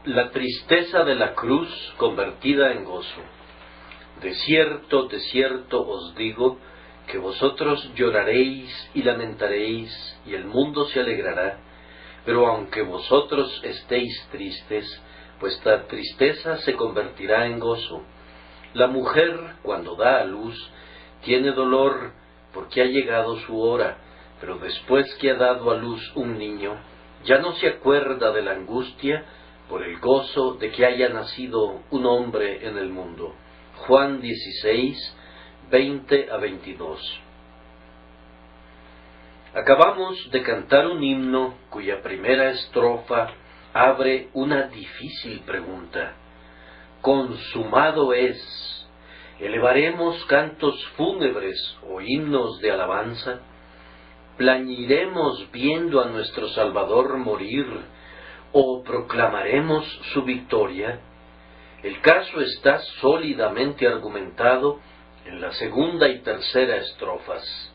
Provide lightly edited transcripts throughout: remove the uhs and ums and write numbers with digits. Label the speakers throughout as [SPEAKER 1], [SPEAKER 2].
[SPEAKER 1] La tristeza de la cruz convertida en gozo. De cierto os digo, que vosotros lloraréis y lamentaréis, y el mundo se alegrará. Pero aunque vosotros estéis tristes, vuestra tristeza se convertirá en gozo. La mujer, cuando da a luz, tiene dolor porque ha llegado su hora, pero después que ha dado a luz un niño, ya no se acuerda de la angustia por el gozo de que haya nacido un hombre en el mundo. Juan 16, 20-22. Acabamos de cantar un himno cuya primera estrofa abre una difícil pregunta. Consumado es. ¿Elevaremos cantos fúnebres o himnos de alabanza? ¿Plañiremos viendo a nuestro Salvador morir o proclamaremos su victoria? El caso está sólidamente argumentado en la segunda y tercera estrofas.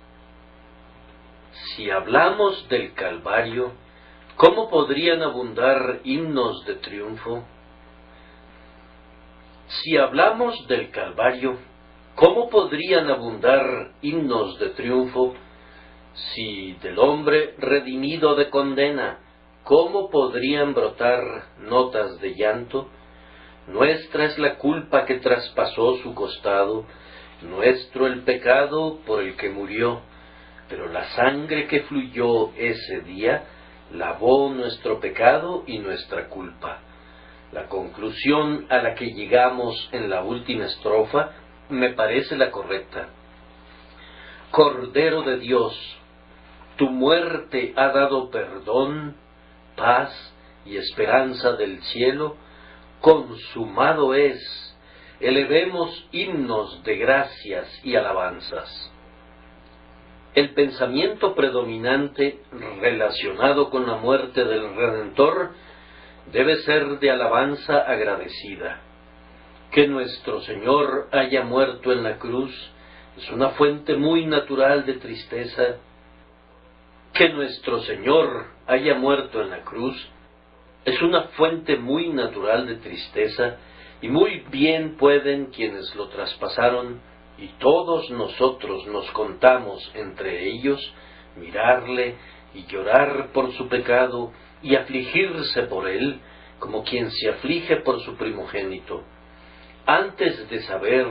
[SPEAKER 1] Si hablamos del Calvario, ¿cómo podrían abundar himnos de triunfo? Si hablamos del Calvario, ¿cómo podrían abundar himnos de triunfo? Si del hombre redimido de condena, ¿cómo podrían brotar notas de llanto? Nuestra es la culpa que traspasó su costado, nuestro el pecado por el que murió, pero la sangre que fluyó ese día lavó nuestro pecado y nuestra culpa. La conclusión a la que llegamos en la última estrofa me parece la correcta. Cordero de Dios, tu muerte ha dado perdón, paz y esperanza del cielo. Consumado es. Elevemos himnos de gracias y alabanzas. El pensamiento predominante relacionado con la muerte del Redentor debe ser de alabanza agradecida. Que nuestro Señor haya muerto en la cruz es una fuente muy natural de tristeza. Que nuestro Señor haya muerto en la cruz es una fuente muy natural de tristeza, y muy bien pueden quienes lo traspasaron, y todos nosotros nos contamos entre ellos, mirarle y llorar por su pecado y afligirse por él, como quien se aflige por su primogénito. Antes de saber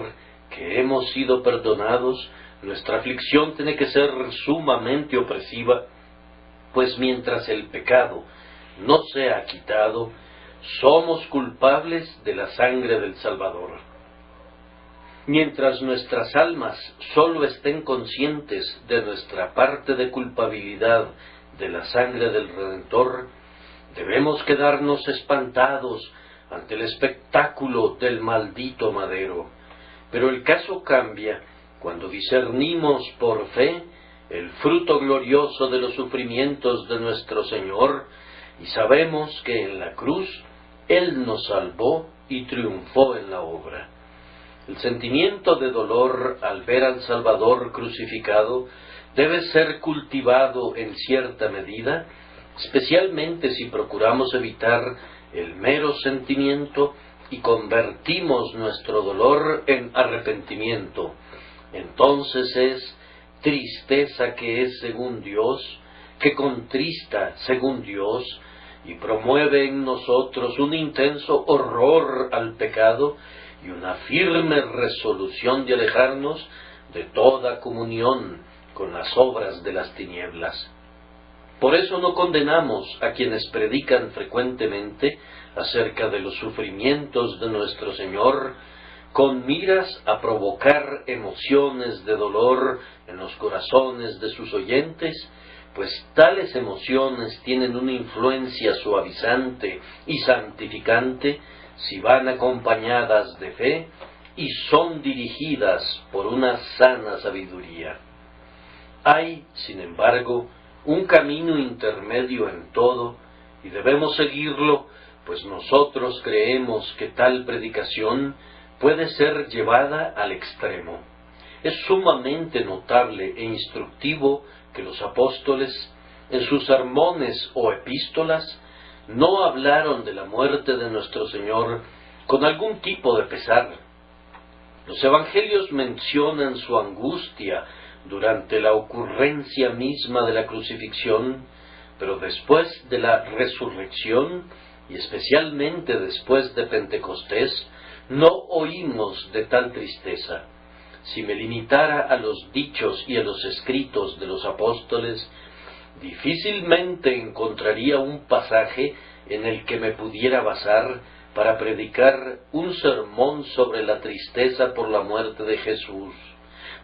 [SPEAKER 1] que hemos sido perdonados, nuestra aflicción tiene que ser sumamente opresiva, pues mientras el pecado no sea quitado, somos culpables de la sangre del Salvador. Mientras nuestras almas sólo estén conscientes de nuestra parte de culpabilidad de la sangre del Redentor, debemos quedarnos espantados ante el espectáculo del maldito madero. Pero el caso cambia cuando discernimos por fe el fruto glorioso de los sufrimientos de nuestro Señor, y sabemos que en la cruz Él nos salvó y triunfó en la obra. El sentimiento de dolor al ver al Salvador crucificado debe ser cultivado en cierta medida, especialmente si procuramos evitar el mero sentimiento y convertimos nuestro dolor en arrepentimiento. Entonces es tristeza que es según Dios, que contrista según Dios, y promueve en nosotros un intenso horror al pecado y una firme resolución de alejarnos de toda comunión con las obras de las tinieblas. Por eso no condenamos a quienes predican frecuentemente acerca de los sufrimientos de nuestro Señor, con miras a provocar emociones de dolor en los corazones de sus oyentes, pues tales emociones tienen una influencia suavizante y santificante si van acompañadas de fe y son dirigidas por una sana sabiduría. Hay, sin embargo, un camino intermedio en todo, y debemos seguirlo, pues nosotros creemos que tal predicación puede ser llevada al extremo. Es sumamente notable e instructivo que los apóstoles, en sus sermones o epístolas, no hablaron de la muerte de nuestro Señor con algún tipo de pesar. Los evangelios mencionan su angustia durante la ocurrencia misma de la crucifixión, pero después de la resurrección, y especialmente después de Pentecostés, no oímos de tal tristeza. Si me limitara a los dichos y a los escritos de los apóstoles, difícilmente encontraría un pasaje en el que me pudiera basar para predicar un sermón sobre la tristeza por la muerte de Jesús.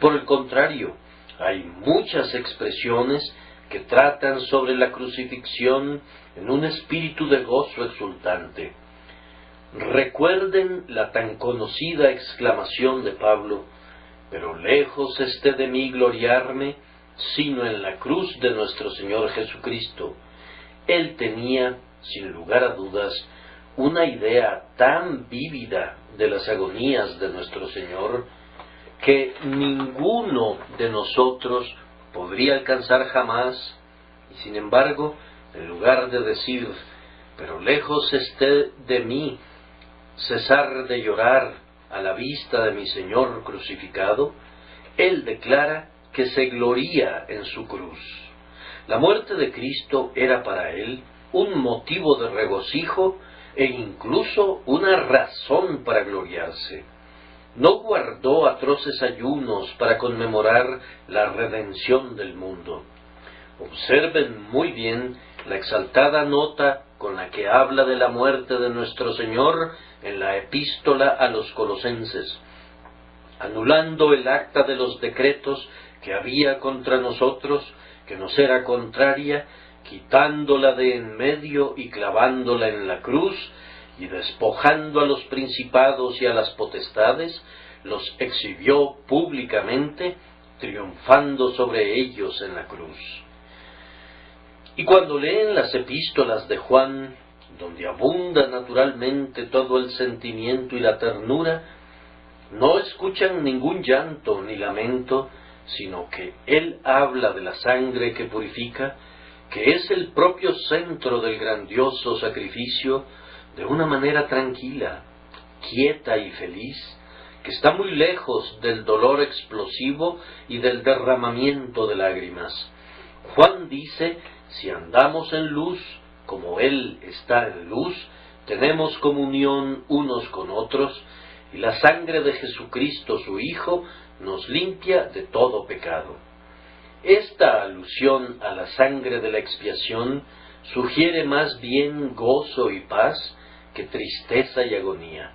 [SPEAKER 1] Por el contrario, hay muchas expresiones que tratan sobre la crucifixión en un espíritu de gozo exultante. Recuerden la tan conocida exclamación de Pablo: «Pero lejos esté de mí gloriarme, sino en la cruz de nuestro Señor Jesucristo». Él tenía, sin lugar a dudas, una idea tan vívida de las agonías de nuestro Señor que ninguno de nosotros podría alcanzar jamás, y sin embargo, en lugar de decir, «pero lejos esté de mí cesar de llorar a la vista de mi Señor crucificado», él declara que se gloría en su cruz. La muerte de Cristo era para él un motivo de regocijo e incluso una razón para gloriarse. No guardó atroces ayunos para conmemorar la redención del mundo. Observen muy bien la exaltada nota con la que habla de la muerte de nuestro Señor en la epístola a los Colosenses, anulando el acta de los decretos que había contra nosotros, que nos era contraria, quitándola de en medio y clavándola en la cruz, y despojando a los principados y a las potestades, los exhibió públicamente, triunfando sobre ellos en la cruz. Y cuando leen las epístolas de Juan, donde abunda naturalmente todo el sentimiento y la ternura, no escuchan ningún llanto ni lamento, sino que él habla de la sangre que purifica, que es el propio centro del grandioso sacrificio, de una manera tranquila, quieta y feliz, que está muy lejos del dolor explosivo y del derramamiento de lágrimas. Juan dice: si andamos en luz, como Él está en luz, tenemos comunión unos con otros, y la sangre de Jesucristo, su Hijo, nos limpia de todo pecado. Esta alusión a la sangre de la expiación sugiere más bien gozo y paz que tristeza y agonía.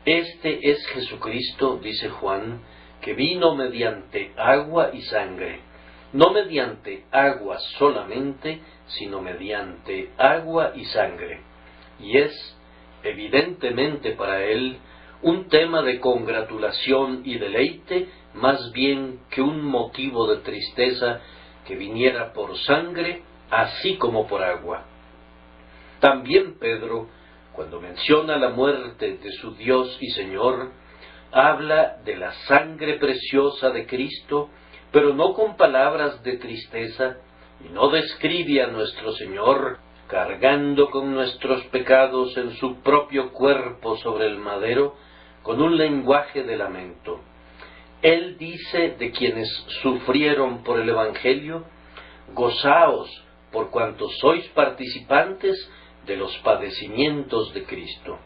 [SPEAKER 1] Este es Jesucristo, dice Juan, que vino mediante agua y sangre, no mediante agua solamente, sino mediante agua y sangre, y es, evidentemente para él, un tema de congratulación y deleite, más bien que un motivo de tristeza que viniera por sangre, así como por agua. También Pedro, cuando menciona la muerte de su Dios y Señor, habla de la sangre preciosa de Cristo, pero no con palabras de tristeza, y no describe a nuestro Señor cargando con nuestros pecados en su propio cuerpo sobre el madero, con un lenguaje de lamento. Él dice de quienes sufrieron por el Evangelio: gozaos por cuanto sois participantes de los padecimientos de Cristo.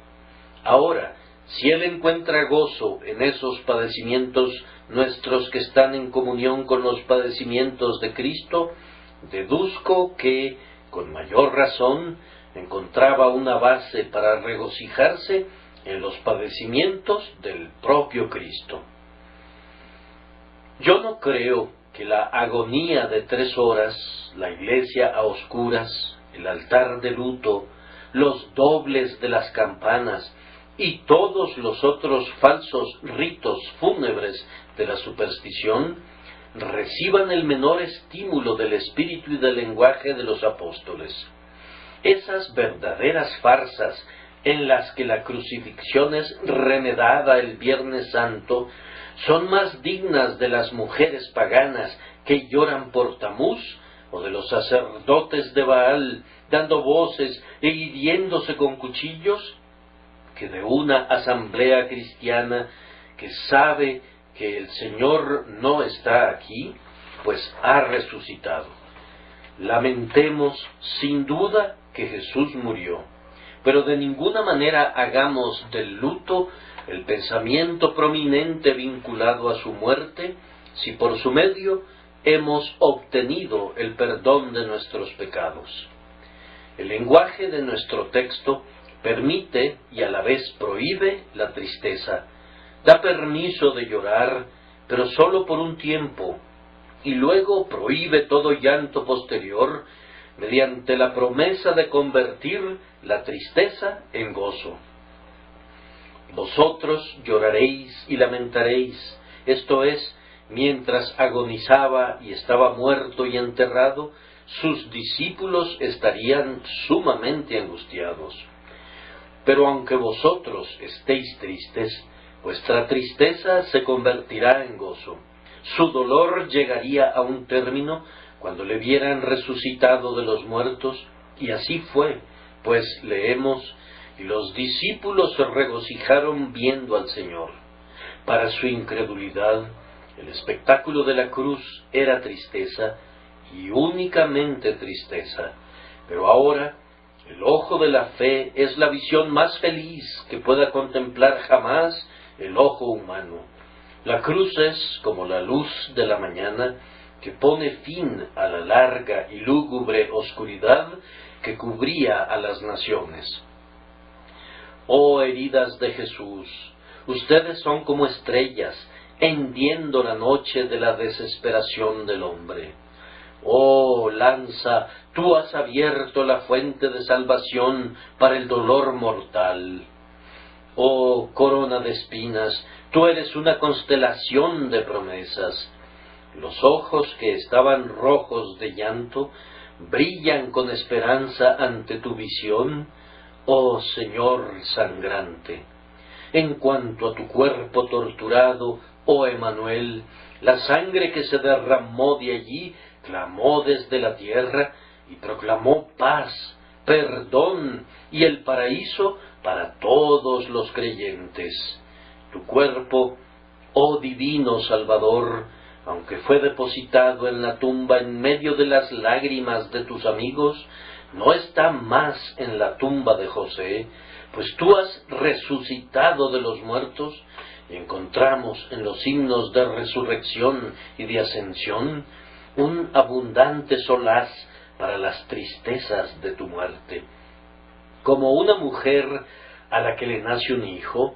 [SPEAKER 1] Ahora, si Él encuentra gozo en esos padecimientos nuestros que están en comunión con los padecimientos de Cristo, deduzco que, con mayor razón, encontraba una base para regocijarse en los padecimientos del propio Cristo. Yo no creo que la agonía de 3 horas, la iglesia a oscuras, el altar de luto, los dobles de las campanas y todos los otros falsos ritos fúnebres de la superstición reciban el menor estímulo del espíritu y del lenguaje de los apóstoles. Esas verdaderas farsas en las que la crucifixión es remedada el Viernes Santo son más dignas de las mujeres paganas que lloran por Tamuz o de los sacerdotes de Baal, dando voces e hiriéndose con cuchillos, que de una asamblea cristiana que sabe que el Señor no está aquí, pues ha resucitado. Lamentemos sin duda que Jesús murió, pero de ninguna manera hagamos del luto el pensamiento prominente vinculado a su muerte, si por su medio hemos obtenido el perdón de nuestros pecados. El lenguaje de nuestro texto permite y a la vez prohíbe la tristeza, da permiso de llorar, pero sólo por un tiempo, y luego prohíbe todo llanto posterior, mediante la promesa de convertir la tristeza en gozo. Vosotros lloraréis y lamentaréis, esto es, mientras agonizaba y estaba muerto y enterrado, sus discípulos estarían sumamente angustiados. Pero aunque vosotros estéis tristes, vuestra tristeza se convertirá en gozo. Su dolor llegaría a un término cuando le vieran resucitado de los muertos, y así fue, pues leemos, y los discípulos se regocijaron viendo al Señor. Para su incredulidad, el espectáculo de la cruz era tristeza, y únicamente tristeza, pero ahora el ojo de la fe es la visión más feliz que pueda contemplar jamás el ojo humano. La cruz es como la luz de la mañana que pone fin a la larga y lúgubre oscuridad que cubría a las naciones. Oh heridas de Jesús, ustedes son como estrellas, hendiendo la noche de la desesperación del hombre. Oh lanza, tú has abierto la fuente de salvación para el dolor mortal. Oh corona de espinas, tú eres una constelación de promesas. Los ojos que estaban rojos de llanto brillan con esperanza ante tu visión, oh Señor sangrante. En cuanto a tu cuerpo torturado, oh Emmanuel, la sangre que se derramó de allí clamó desde la tierra y proclamó paz, perdón y el paraíso para todos los creyentes. Tu cuerpo, oh divino Salvador, aunque fue depositado en la tumba en medio de las lágrimas de tus amigos, no está más en la tumba de José, pues tú has resucitado de los muertos, y encontramos en los himnos de resurrección y de ascensión un abundante solaz para las tristezas de tu muerte. Como una mujer a la que le nace un hijo,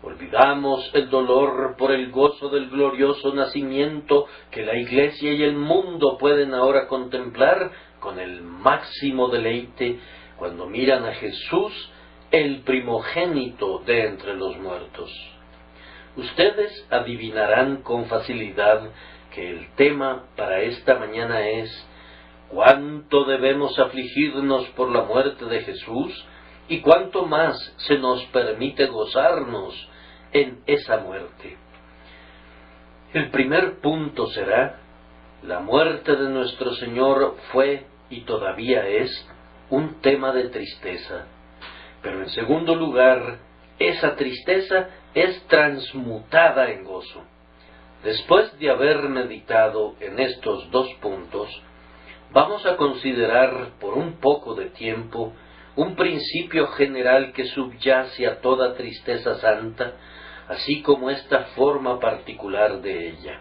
[SPEAKER 1] olvidamos el dolor por el gozo del glorioso nacimiento que la Iglesia y el mundo pueden ahora contemplar con el máximo deleite cuando miran a Jesús, el primogénito de entre los muertos. Ustedes adivinarán con facilidad que el tema para esta mañana es ¿cuánto debemos afligirnos por la muerte de Jesús y cuánto más se nos permite gozarnos en esa muerte? El primer punto será: la muerte de nuestro Señor fue y todavía es un tema de tristeza. Pero en segundo lugar, esa tristeza es transmutada en gozo. Después de haber meditado en estos dos puntos, vamos a considerar por un poco de tiempo un principio general que subyace a toda tristeza santa, así como esta forma particular de ella.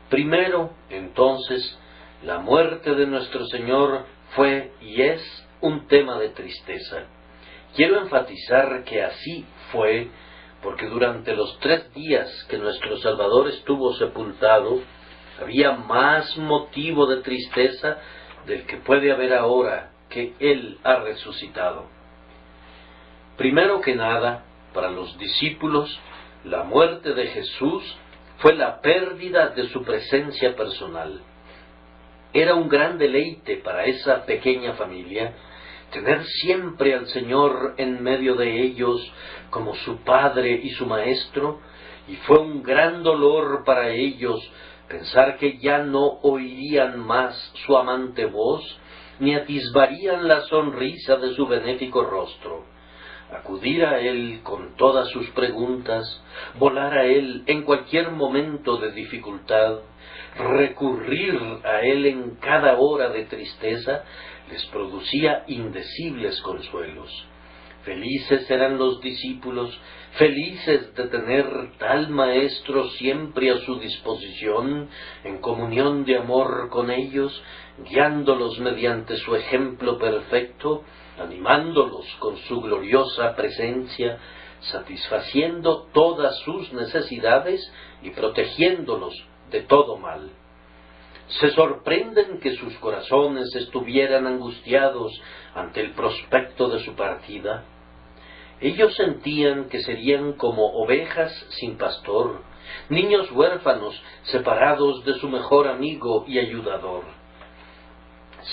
[SPEAKER 1] Primero, entonces, la muerte de nuestro Señor fue y es un tema de tristeza. Quiero enfatizar que así fue, porque durante los 3 días que nuestro Salvador estuvo sepultado, había más motivo de tristeza del que puede haber ahora que Él ha resucitado. Primero que nada, para los discípulos, la muerte de Jesús fue la pérdida de su presencia personal. Era un gran deleite para esa pequeña familia tener siempre al Señor en medio de ellos como su Padre y su Maestro, y fue un gran dolor para ellos pensar que ya no oirían más su amante voz, ni atisbarían la sonrisa de su benéfico rostro. Acudir a él con todas sus preguntas, volar a él en cualquier momento de dificultad, recurrir a él en cada hora de tristeza, les producía indecibles consuelos. Felices eran los discípulos, felices de tener tal maestro siempre a su disposición, en comunión de amor con ellos, guiándolos mediante su ejemplo perfecto, animándolos con su gloriosa presencia, satisfaciendo todas sus necesidades y protegiéndolos de todo mal. Se sorprenden que sus corazones estuvieran angustiados ante el prospecto de su partida. Ellos sentían que serían como ovejas sin pastor, niños huérfanos separados de su mejor amigo y ayudador.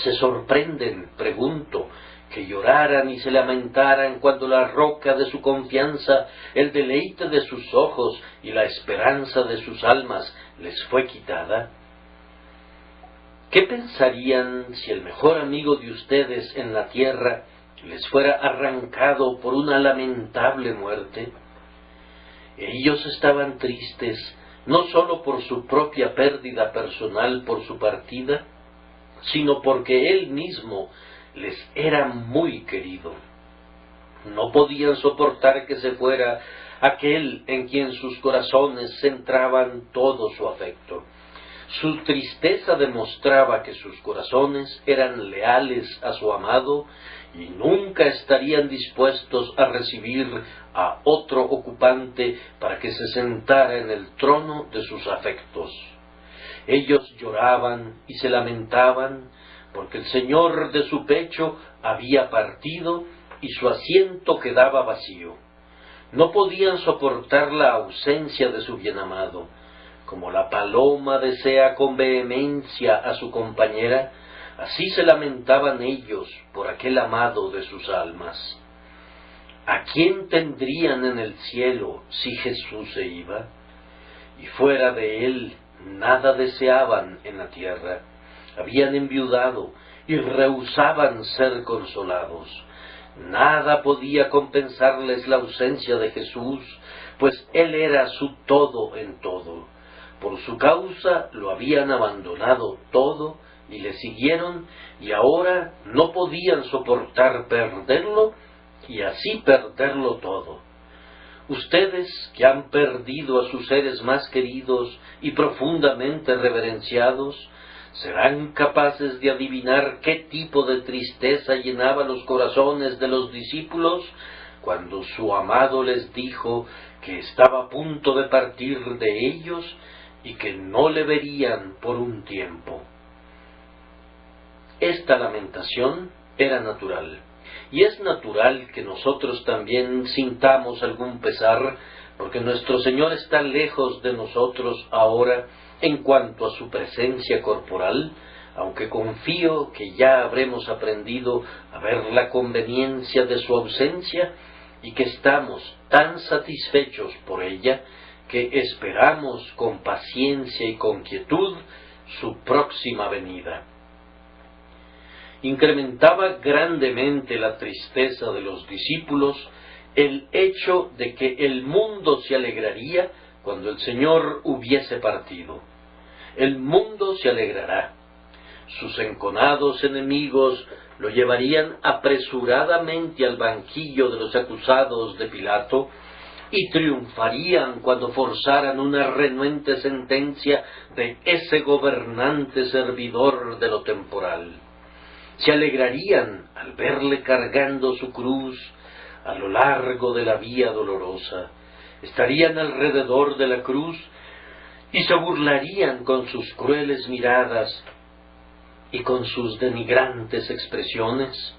[SPEAKER 1] Se sorprenden, pregunto, que lloraran y se lamentaran cuando la roca de su confianza, el deleite de sus ojos y la esperanza de sus almas les fue quitada. ¿Qué pensarían si el mejor amigo de ustedes en la tierra les fuera arrancado por una lamentable muerte? Ellos estaban tristes, no sólo por su propia pérdida personal por su partida, sino porque él mismo les era muy querido. No podían soportar que se fuera aquel en quien sus corazones centraban todo su afecto. Su tristeza demostraba que sus corazones eran leales a su amado y nunca estarían dispuestos a recibir a otro ocupante para que se sentara en el trono de sus afectos. Ellos lloraban y se lamentaban porque el Señor de su pecho había partido y su asiento quedaba vacío. No podían soportar la ausencia de su bienamado. Como la paloma desea con vehemencia a su compañera, así se lamentaban ellos por aquel amado de sus almas. ¿A quién tendrían en el cielo si Jesús se iba? Y fuera de él nada deseaban en la tierra. Habían enviudado y rehusaban ser consolados. Nada podía compensarles la ausencia de Jesús, pues Él era su todo en todo. Por su causa lo habían abandonado todo y le siguieron, y ahora no podían soportar perderlo y así perderlo todo. Ustedes que han perdido a sus seres más queridos y profundamente reverenciados, ¿serán capaces de adivinar qué tipo de tristeza llenaba los corazones de los discípulos cuando su amado les dijo que estaba a punto de partir de ellos y que no le verían por un tiempo? Esta lamentación era natural, y es natural que nosotros también sintamos algún pesar, porque nuestro Señor está lejos de nosotros ahora en cuanto a su presencia corporal, aunque confío que ya habremos aprendido a ver la conveniencia de su ausencia y que estamos tan satisfechos por ella que esperamos con paciencia y con quietud su próxima venida. Incrementaba grandemente la tristeza de los discípulos el hecho de que el mundo se alegraría cuando el Señor hubiese partido. El mundo se alegrará. Sus enconados enemigos lo llevarían apresuradamente al banquillo de los acusados de Pilato y triunfarían cuando forzaran una renuente sentencia de ese gobernante servidor de lo temporal. Se alegrarían al verle cargando su cruz a lo largo de la vía dolorosa. Estarían alrededor de la cruz y se burlarían con sus crueles miradas y con sus denigrantes expresiones,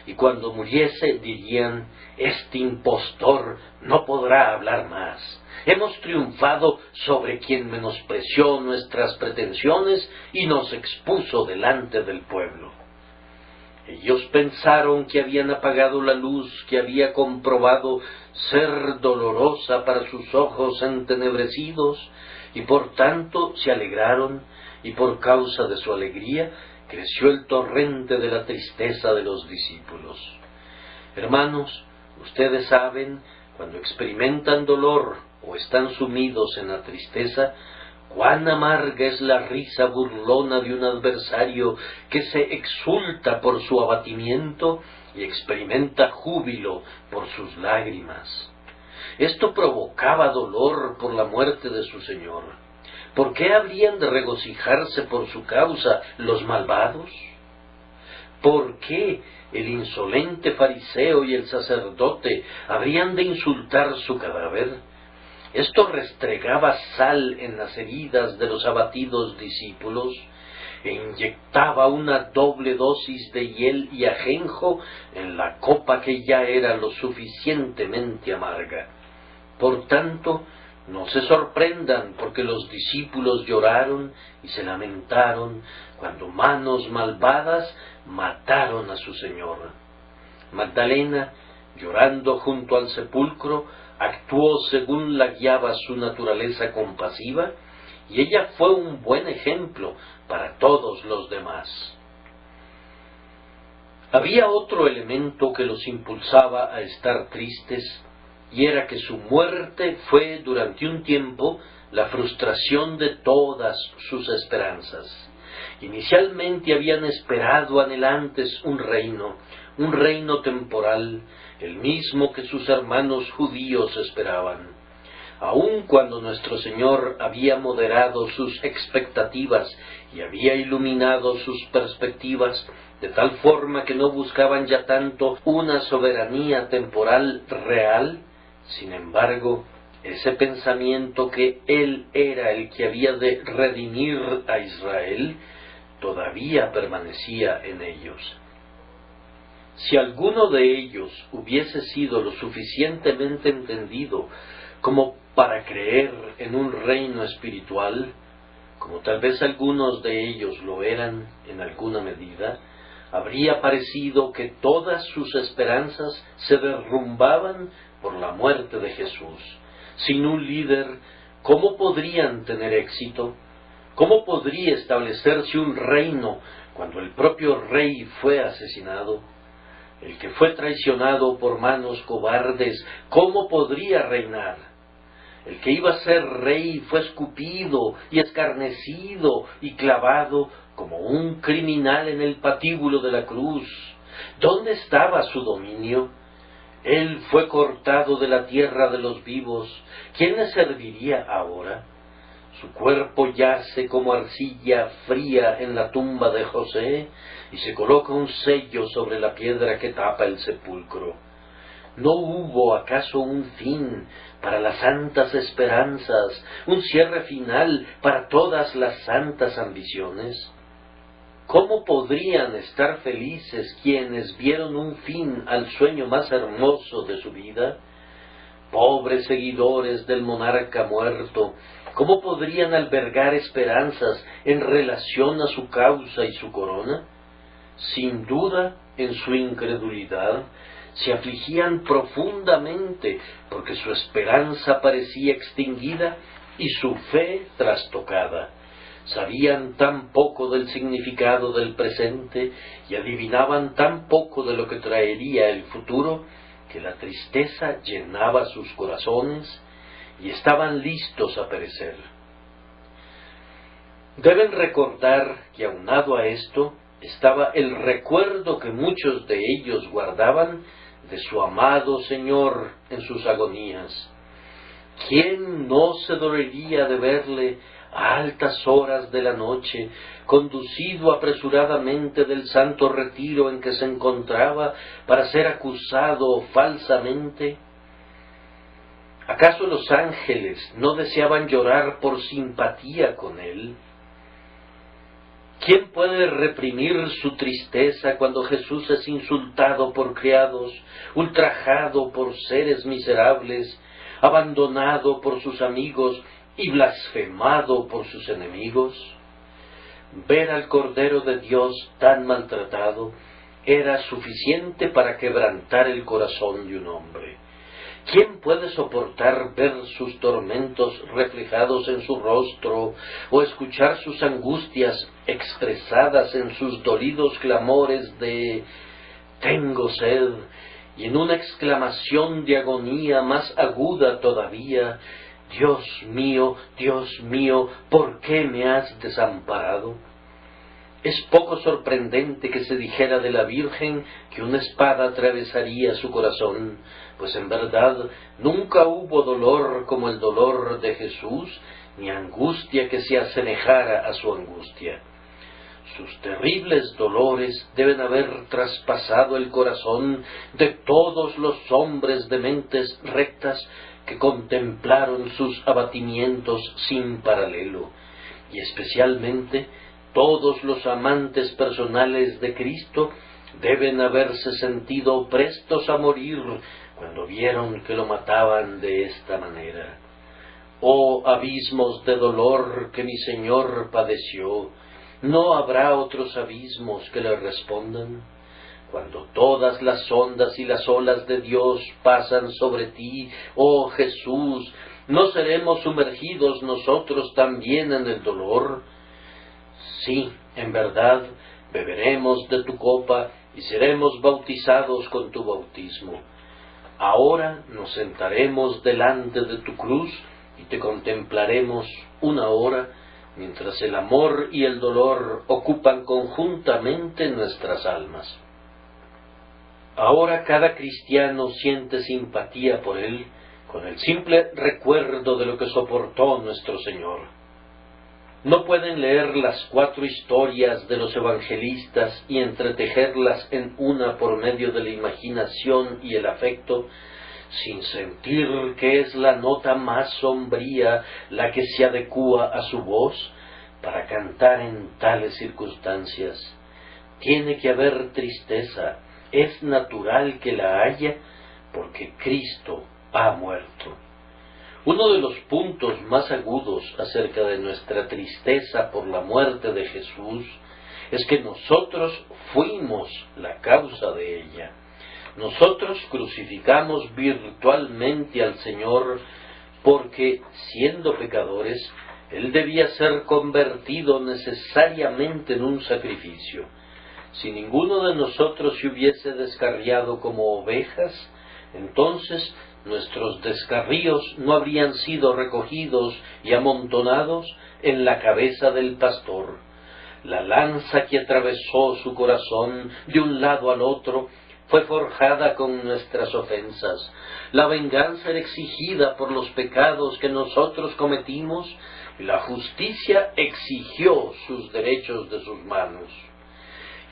[SPEAKER 1] y cuando muriese dirían: este impostor no podrá hablar más. Hemos triunfado sobre quien menospreció nuestras pretensiones y nos expuso delante del pueblo. Ellos pensaron que habían apagado la luz que había comprobado ser dolorosa para sus ojos entenebrecidos, y por tanto se alegraron, y por causa de su alegría creció el torrente de la tristeza de los discípulos. Hermanos, ustedes saben, cuando experimentan dolor o están sumidos en la tristeza, cuán amarga es la risa burlona de un adversario que se exulta por su abatimiento y experimenta júbilo por sus lágrimas. Esto provocaba dolor por la muerte de su Señor. ¿Por qué habrían de regocijarse por su causa los malvados? ¿Por qué el insolente fariseo y el sacerdote habrían de insultar su cadáver? Esto restregaba sal en las heridas de los abatidos discípulos e inyectaba una doble dosis de hiel y ajenjo en la copa que ya era lo suficientemente amarga. Por tanto, no se sorprendan porque los discípulos lloraron y se lamentaron cuando manos malvadas mataron a su Señor. Magdalena, llorando junto al sepulcro, actuó según la guiaba su naturaleza compasiva, y ella fue un buen ejemplo para todos los demás. Había otro elemento que los impulsaba a estar tristes, y era que su muerte fue durante un tiempo la frustración de todas sus esperanzas. Inicialmente habían esperado anhelantes un reino temporal, el mismo que sus hermanos judíos esperaban. Aun cuando nuestro Señor había moderado sus expectativas y había iluminado sus perspectivas, de tal forma que no buscaban ya tanto una soberanía temporal real, sin embargo, ese pensamiento que Él era el que había de redimir a Israel, todavía permanecía en ellos. Si alguno de ellos hubiese sido lo suficientemente entendido como para creer en un reino espiritual, como tal vez algunos de ellos lo eran en alguna medida, habría parecido que todas sus esperanzas se derrumbaban por la muerte de Jesús. Sin un líder, ¿cómo podrían tener éxito? ¿Cómo podría establecerse un reino cuando el propio rey fue asesinado? El que fue traicionado por manos cobardes, ¿cómo podría reinar? El que iba a ser rey fue escupido y escarnecido y clavado como un criminal en el patíbulo de la cruz. ¿Dónde estaba su dominio? Él fue cortado de la tierra de los vivos. ¿Quién le serviría ahora? Su cuerpo yace como arcilla fría en la tumba de José, y se coloca un sello sobre la piedra que tapa el sepulcro. ¿No hubo acaso un fin para las santas esperanzas, un cierre final para todas las santas ambiciones? ¿Cómo podrían estar felices quienes vieron un fin al sueño más hermoso de su vida? Pobres seguidores del monarca muerto, ¿cómo podrían albergar esperanzas en relación a su causa y su corona? Sin duda, en su incredulidad, se afligían profundamente porque su esperanza parecía extinguida y su fe trastocada. Sabían tan poco del significado del presente y adivinaban tan poco de lo que traería el futuro, que la tristeza llenaba sus corazones y estaban listos a perecer. Deben recordar que aunado a esto estaba el recuerdo que muchos de ellos guardaban de su amado Señor en sus agonías. ¿Quién no se dolería de verle a altas horas de la noche, conducido apresuradamente del santo retiro en que se encontraba para ser acusado falsamente? ¿Acaso los ángeles no deseaban llorar por simpatía con él? ¿Quién puede reprimir su tristeza cuando Jesús es insultado por criados, ultrajado por seres miserables, abandonado por sus amigos y blasfemado por sus enemigos? Ver al Cordero de Dios tan maltratado era suficiente para quebrantar el corazón de un hombre. ¿Quién puede soportar ver sus tormentos reflejados en su rostro, o escuchar sus angustias expresadas en sus dolidos clamores de «tengo sed», y en una exclamación de agonía más aguda todavía, Dios mío, ¿por qué me has desamparado? Es poco sorprendente que se dijera de la Virgen que una espada atravesaría su corazón, pues en verdad nunca hubo dolor como el dolor de Jesús, ni angustia que se asemejara a su angustia. Sus terribles dolores deben haber traspasado el corazón de todos los hombres de mentes rectas que contemplaron sus abatimientos sin paralelo, y especialmente todos los amantes personales de Cristo deben haberse sentido prestos a morir cuando vieron que lo mataban de esta manera. Oh abismos de dolor que mi Señor padeció, ¿no habrá otros abismos que le respondan? Cuando todas las ondas y las olas de Dios pasan sobre ti, oh Jesús, ¿no seremos sumergidos nosotros también en el dolor? Sí, en verdad, beberemos de tu copa y seremos bautizados con tu bautismo. Ahora nos sentaremos delante de tu cruz y te contemplaremos una hora, mientras el amor y el dolor ocupan conjuntamente nuestras almas. Ahora cada cristiano siente simpatía por él con el simple recuerdo de lo que soportó nuestro Señor. No pueden leer las 4 historias de los evangelistas y entretejerlas en una por medio de la imaginación y el afecto, sin sentir que es la nota más sombría la que se adecúa a su voz para cantar en tales circunstancias. Tiene que haber tristeza, es natural que la haya, porque Cristo ha muerto. Uno de los puntos más agudos acerca de nuestra tristeza por la muerte de Jesús es que nosotros fuimos la causa de ella. Nosotros crucificamos virtualmente al Señor porque, siendo pecadores, Él debía ser convertido necesariamente en un sacrificio. Si ninguno de nosotros se hubiese descarriado como ovejas, entonces nuestros descarríos no habrían sido recogidos y amontonados en la cabeza del pastor. La lanza que atravesó su corazón de un lado al otro fue forjada con nuestras ofensas. La venganza era exigida por los pecados que nosotros cometimos, y la justicia exigió sus derechos de sus manos.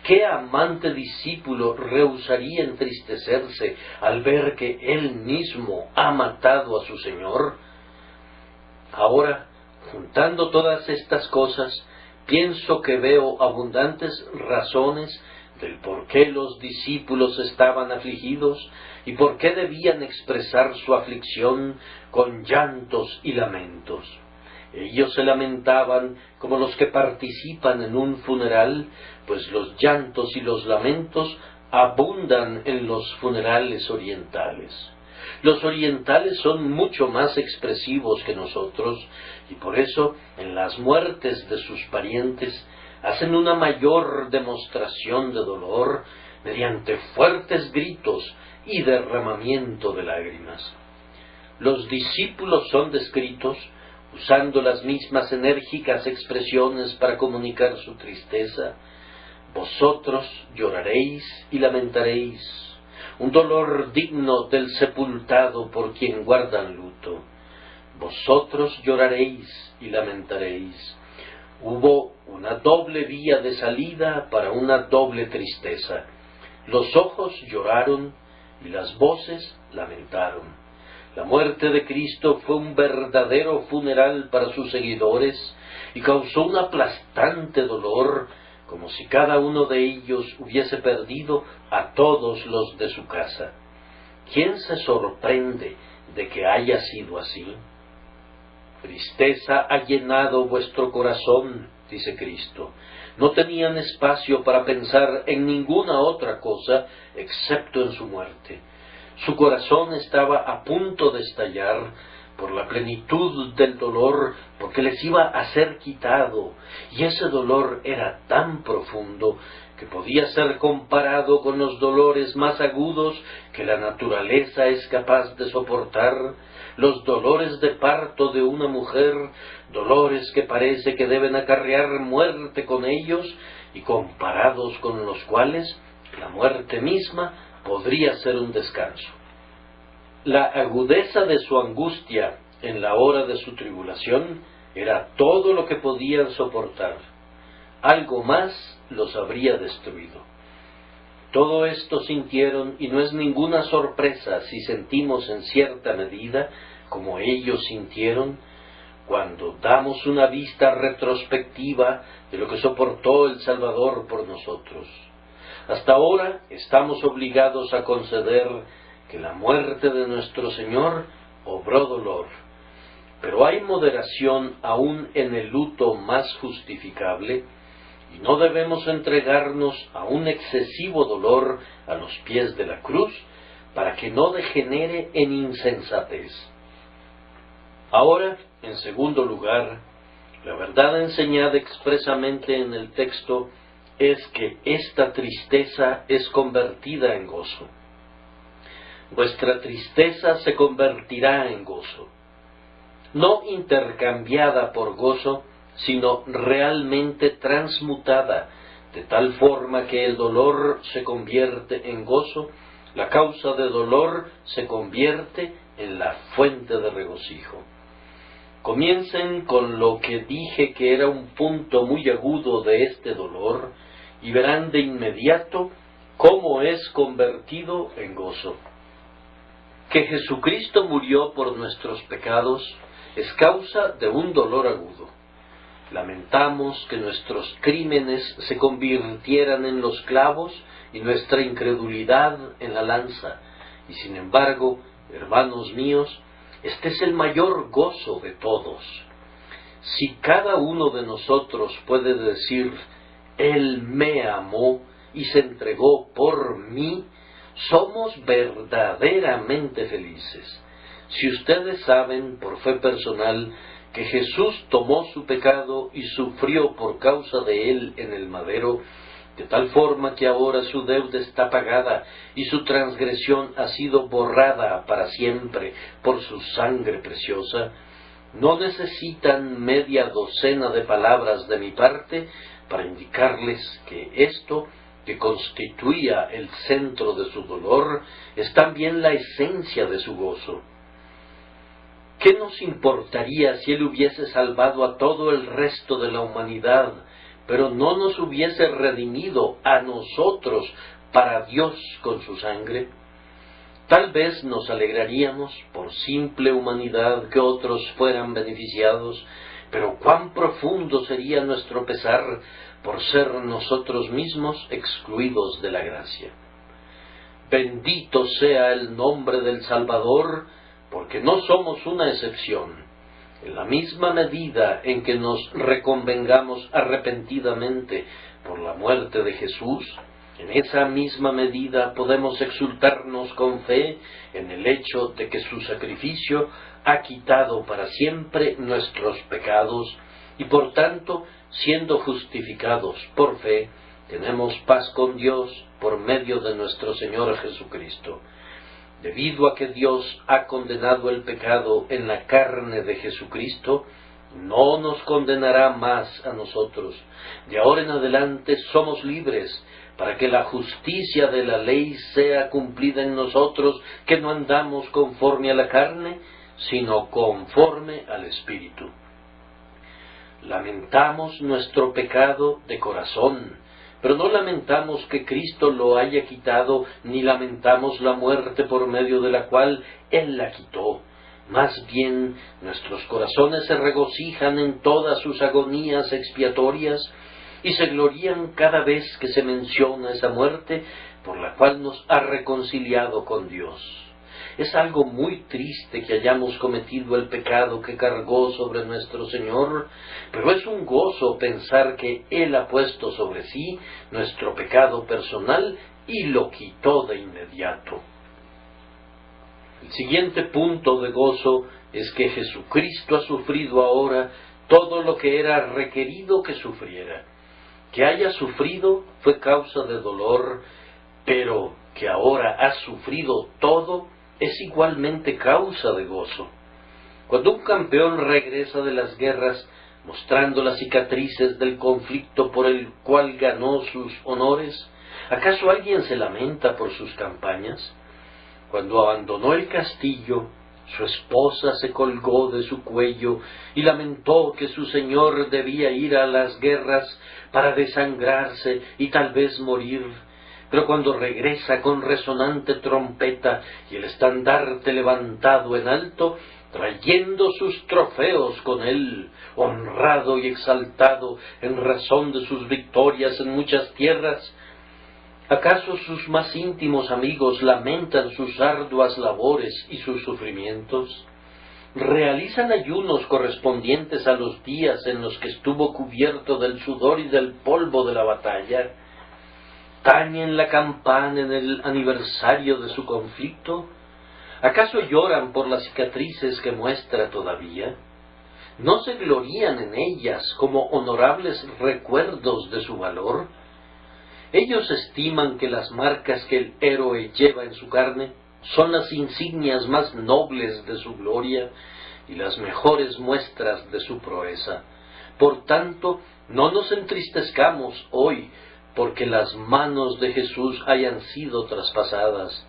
[SPEAKER 1] ¿Qué amante discípulo rehusaría entristecerse al ver que él mismo ha matado a su Señor? Ahora, juntando todas estas cosas, pienso que veo abundantes razones del por qué los discípulos estaban afligidos y por qué debían expresar su aflicción con llantos y lamentos. Ellos se lamentaban como los que participan en un funeral, pues los llantos y los lamentos abundan en los funerales orientales. Los orientales son mucho más expresivos que nosotros, y por eso en las muertes de sus parientes hacen una mayor demostración de dolor mediante fuertes gritos y derramamiento de lágrimas. Los discípulos son descritos usando las mismas enérgicas expresiones para comunicar su tristeza. Vosotros lloraréis y lamentaréis, un dolor digno del sepultado por quien guardan luto. Vosotros lloraréis y lamentaréis. Hubo una doble vía de salida para una doble tristeza. Los ojos lloraron y las voces lamentaron. La muerte de Cristo fue un verdadero funeral para sus seguidores y causó un aplastante dolor, como si cada uno de ellos hubiese perdido a todos los de su casa. ¿Quién se sorprende de que haya sido así? Tristeza ha llenado vuestro corazón, dice Cristo. No tenían espacio para pensar en ninguna otra cosa excepto en su muerte. Su corazón estaba a punto de estallar por la plenitud del dolor, porque les iba a ser quitado, y ese dolor era tan profundo que podía ser comparado con los dolores más agudos que la naturaleza es capaz de soportar, los dolores de parto de una mujer, dolores que parece que deben acarrear muerte con ellos, y comparados con los cuales la muerte misma podría ser un descanso. La agudeza de su angustia en la hora de su tribulación era todo lo que podían soportar. Algo más los habría destruido. Todo esto sintieron, y no es ninguna sorpresa si sentimos en cierta medida como ellos sintieron, cuando damos una vista retrospectiva de lo que soportó el Salvador por nosotros. Hasta ahora estamos obligados a conceder que la muerte de nuestro Señor obró dolor, pero hay moderación aún en el luto más justificable, y no debemos entregarnos a un excesivo dolor a los pies de la cruz, para que no degenere en insensatez. Ahora, en segundo lugar, la verdad enseñada expresamente en el texto es que esta tristeza es convertida en gozo. Vuestra tristeza se convertirá en gozo, no intercambiada por gozo, sino realmente transmutada, de tal forma que el dolor se convierte en gozo, la causa de dolor se convierte en la fuente de regocijo. Comiencen con lo que dije que era un punto muy agudo de este dolor, y verán de inmediato cómo es convertido en gozo. Que Jesucristo murió por nuestros pecados es causa de un dolor agudo. Lamentamos que nuestros crímenes se convirtieran en los clavos y nuestra incredulidad en la lanza, y sin embargo, hermanos míos, este es el mayor gozo de todos. Si cada uno de nosotros puede decir, Él me amó y se entregó por mí, somos verdaderamente felices. Si ustedes saben, por fe personal, que Jesús tomó su pecado y sufrió por causa de él en el madero, de tal forma que ahora su deuda está pagada y su transgresión ha sido borrada para siempre por su sangre preciosa, no necesitan media docena de palabras de mi parte para indicarles que esto, que constituía el centro de su dolor, es también la esencia de su gozo. ¿Qué nos importaría si Él hubiese salvado a todo el resto de la humanidad, pero no nos hubiese redimido a nosotros para Dios con su sangre? Tal vez nos alegraríamos por simple humanidad que otros fueran beneficiados, pero cuán profundo sería nuestro pesar por ser nosotros mismos excluidos de la gracia. Bendito sea el nombre del Salvador, porque no somos una excepción. En la misma medida en que nos reconvengamos arrepentidamente por la muerte de Jesús, en esa misma medida podemos exultarnos con fe en el hecho de que su sacrificio ha quitado para siempre nuestros pecados y por tanto, siendo justificados por fe, tenemos paz con Dios por medio de nuestro Señor Jesucristo. Debido a que Dios ha condenado el pecado en la carne de Jesucristo, no nos condenará más a nosotros. De ahora en adelante somos libres, para que la justicia de la ley sea cumplida en nosotros, que no andamos conforme a la carne, sino conforme al Espíritu. Lamentamos nuestro pecado de corazón, pero no lamentamos que Cristo lo haya quitado, ni lamentamos la muerte por medio de la cual Él la quitó. Más bien, nuestros corazones se regocijan en todas sus agonías expiatorias y se glorían cada vez que se menciona esa muerte por la cual nos ha reconciliado con Dios. Es algo muy triste que hayamos cometido el pecado que cargó sobre nuestro Señor, pero es un gozo pensar que Él ha puesto sobre sí nuestro pecado personal y lo quitó de inmediato. El siguiente punto de gozo es que Jesucristo ha sufrido ahora todo lo que era requerido que sufriera. Que haya sufrido fue causa de dolor, pero que ahora ha sufrido todo es igualmente causa de gozo. Cuando un campeón regresa de las guerras mostrando las cicatrices del conflicto por el cual ganó sus honores, ¿acaso alguien se lamenta por sus campañas? Cuando abandonó el castillo, su esposa se colgó de su cuello y lamentó que su señor debía ir a las guerras para desangrarse y tal vez morir. Pero cuando regresa con resonante trompeta y el estandarte levantado en alto, trayendo sus trofeos con él, honrado y exaltado en razón de sus victorias en muchas tierras, ¿acaso sus más íntimos amigos lamentan sus arduas labores y sus sufrimientos? ¿Realizan ayunos correspondientes a los días en los que estuvo cubierto del sudor y del polvo de la batalla? ¿Tañen la campana en el aniversario de su conflicto? ¿Acaso lloran por las cicatrices que muestra todavía? ¿No se glorían en ellas como honorables recuerdos de su valor? Ellos estiman que las marcas que el héroe lleva en su carne son las insignias más nobles de su gloria y las mejores muestras de su proeza. Por tanto, no nos entristezcamos hoy porque las manos de Jesús hayan sido traspasadas.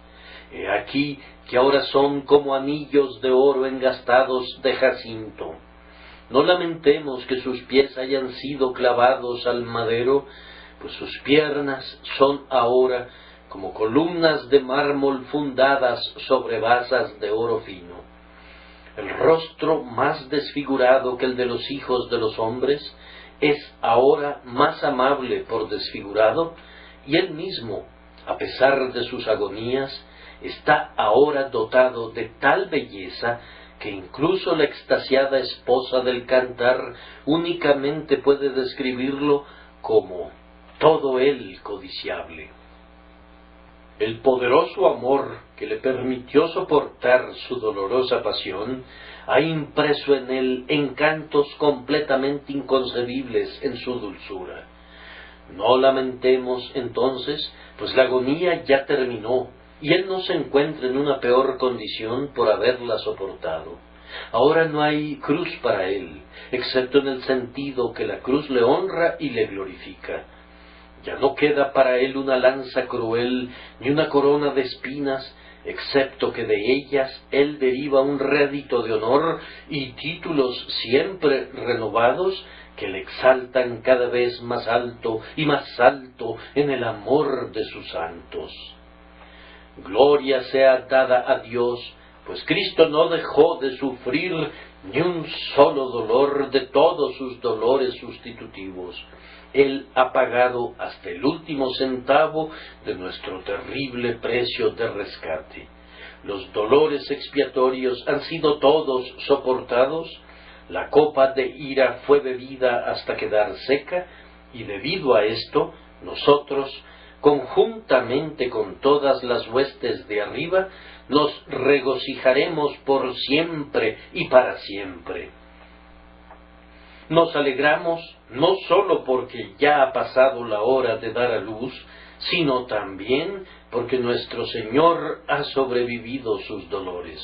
[SPEAKER 1] He aquí que ahora son como anillos de oro engastados de jacinto. No lamentemos que sus pies hayan sido clavados al madero, pues sus piernas son ahora como columnas de mármol fundadas sobre basas de oro fino. El rostro más desfigurado que el de los hijos de los hombres es ahora más amable por desfigurado, y él mismo, a pesar de sus agonías, está ahora dotado de tal belleza que incluso la extasiada esposa del cantar únicamente puede describirlo como todo él codiciable. El poderoso amor que le permitió soportar su dolorosa pasión ha impreso en él encantos completamente inconcebibles en su dulzura. No lamentemos entonces, pues la agonía ya terminó y él no se encuentra en una peor condición por haberla soportado. Ahora no hay cruz para él, excepto en el sentido que la cruz le honra y le glorifica. Ya no queda para él una lanza cruel ni una corona de espinas, excepto que de ellas él deriva un rédito de honor y títulos siempre renovados que le exaltan cada vez más alto y más alto en el amor de sus santos. Gloria sea dada a Dios, pues Cristo no dejó de sufrir ni un solo dolor de todos sus dolores sustitutivos. Él ha pagado hasta el último centavo de nuestro terrible precio de rescate. Los dolores expiatorios han sido todos soportados, la copa de ira fue bebida hasta quedar seca, y debido a esto, nosotros, conjuntamente con todas las huestes de arriba, nos regocijaremos por siempre y para siempre. Nos alegramos no sólo porque ya ha pasado la hora de dar a luz, sino también porque nuestro Señor ha sobrevivido sus dolores.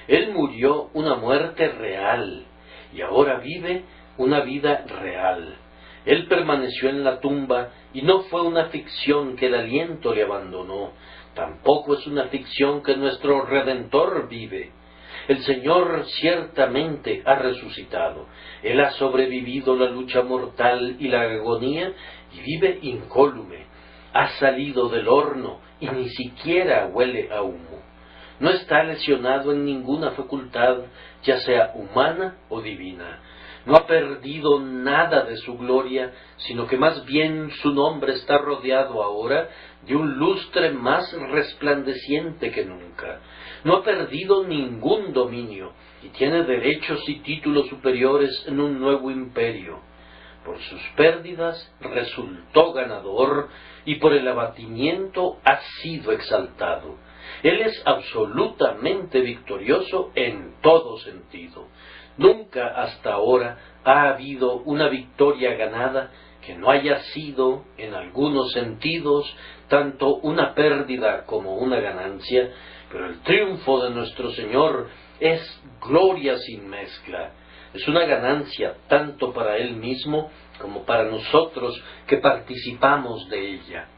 [SPEAKER 1] Él murió una muerte real y ahora vive una vida real. Él permaneció en la tumba y no fue una ficción que el aliento le abandonó, tampoco es una ficción que nuestro Redentor vive. El Señor ciertamente ha resucitado. Él ha sobrevivido la lucha mortal y la agonía y vive incólume. Ha salido del horno y ni siquiera huele a humo. No está lesionado en ninguna facultad, ya sea humana o divina. No ha perdido nada de su gloria, sino que más bien su nombre está rodeado ahora de un lustre más resplandeciente que nunca. No ha perdido ningún dominio y tiene derechos y títulos superiores en un nuevo imperio. Por sus pérdidas resultó ganador y por el abatimiento ha sido exaltado. Él es absolutamente victorioso en todo sentido. Nunca hasta ahora ha habido una victoria ganada que no haya sido, en algunos sentidos, tanto una pérdida como una ganancia, pero el triunfo de nuestro Señor es gloria sin mezcla. Es una ganancia tanto para Él mismo como para nosotros que participamos de ella.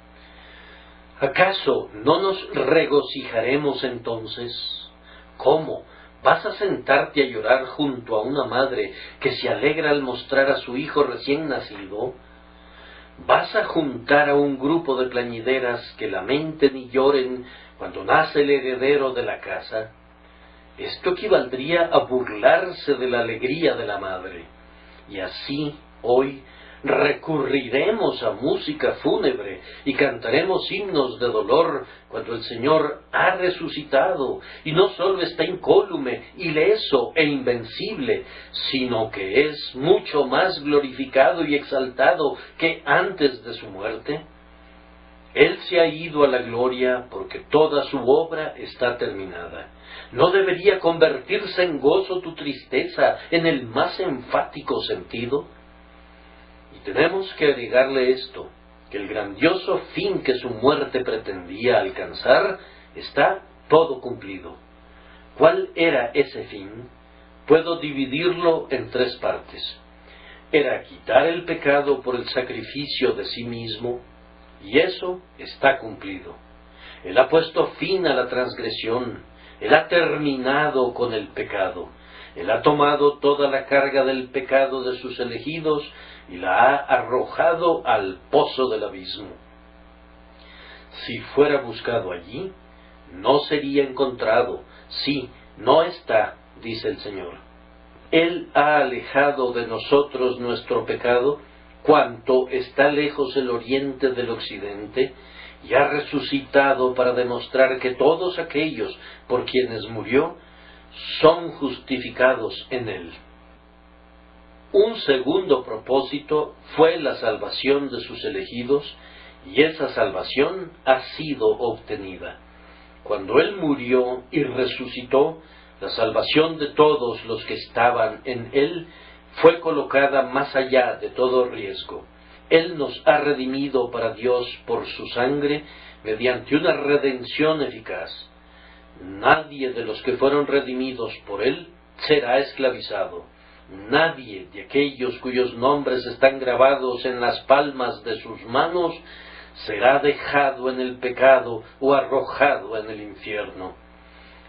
[SPEAKER 1] ¿Acaso no nos regocijaremos entonces? ¿Cómo? ¿Vas a sentarte a llorar junto a una madre que se alegra al mostrar a su hijo recién nacido? ¿Vas a juntar a un grupo de plañideras que lamenten y lloren cuando nace el heredero de la casa? Esto equivaldría a burlarse de la alegría de la madre. Y así, hoy, recurriremos a música fúnebre y cantaremos himnos de dolor cuando el Señor ha resucitado y no solo está incólume, ileso e invencible, sino que es mucho más glorificado y exaltado que antes de su muerte. Él se ha ido a la gloria porque toda su obra está terminada. ¿No debería convertirse en gozo tu tristeza en el más enfático sentido? Y tenemos que agregarle esto, que el grandioso fin que su muerte pretendía alcanzar está todo cumplido. ¿Cuál era ese fin? Puedo dividirlo en tres partes. Era quitar el pecado por el sacrificio de sí mismo, y eso está cumplido. Él ha puesto fin a la transgresión, Él ha terminado con el pecado, Él ha tomado toda la carga del pecado de sus elegidos y la ha arrojado al pozo del abismo. Si fuera buscado allí, no sería encontrado. Sí, no está, dice el Señor. Él ha alejado de nosotros nuestro pecado, cuanto está lejos el oriente del occidente, y ha resucitado para demostrar que todos aquellos por quienes murió son justificados en Él. Un segundo propósito fue la salvación de sus elegidos, y esa salvación ha sido obtenida. Cuando Él murió y resucitó, la salvación de todos los que estaban en Él fue colocada más allá de todo riesgo. Él nos ha redimido para Dios por su sangre mediante una redención eficaz. Nadie de los que fueron redimidos por Él será esclavizado. Nadie de aquellos cuyos nombres están grabados en las palmas de sus manos será dejado en el pecado o arrojado en el infierno.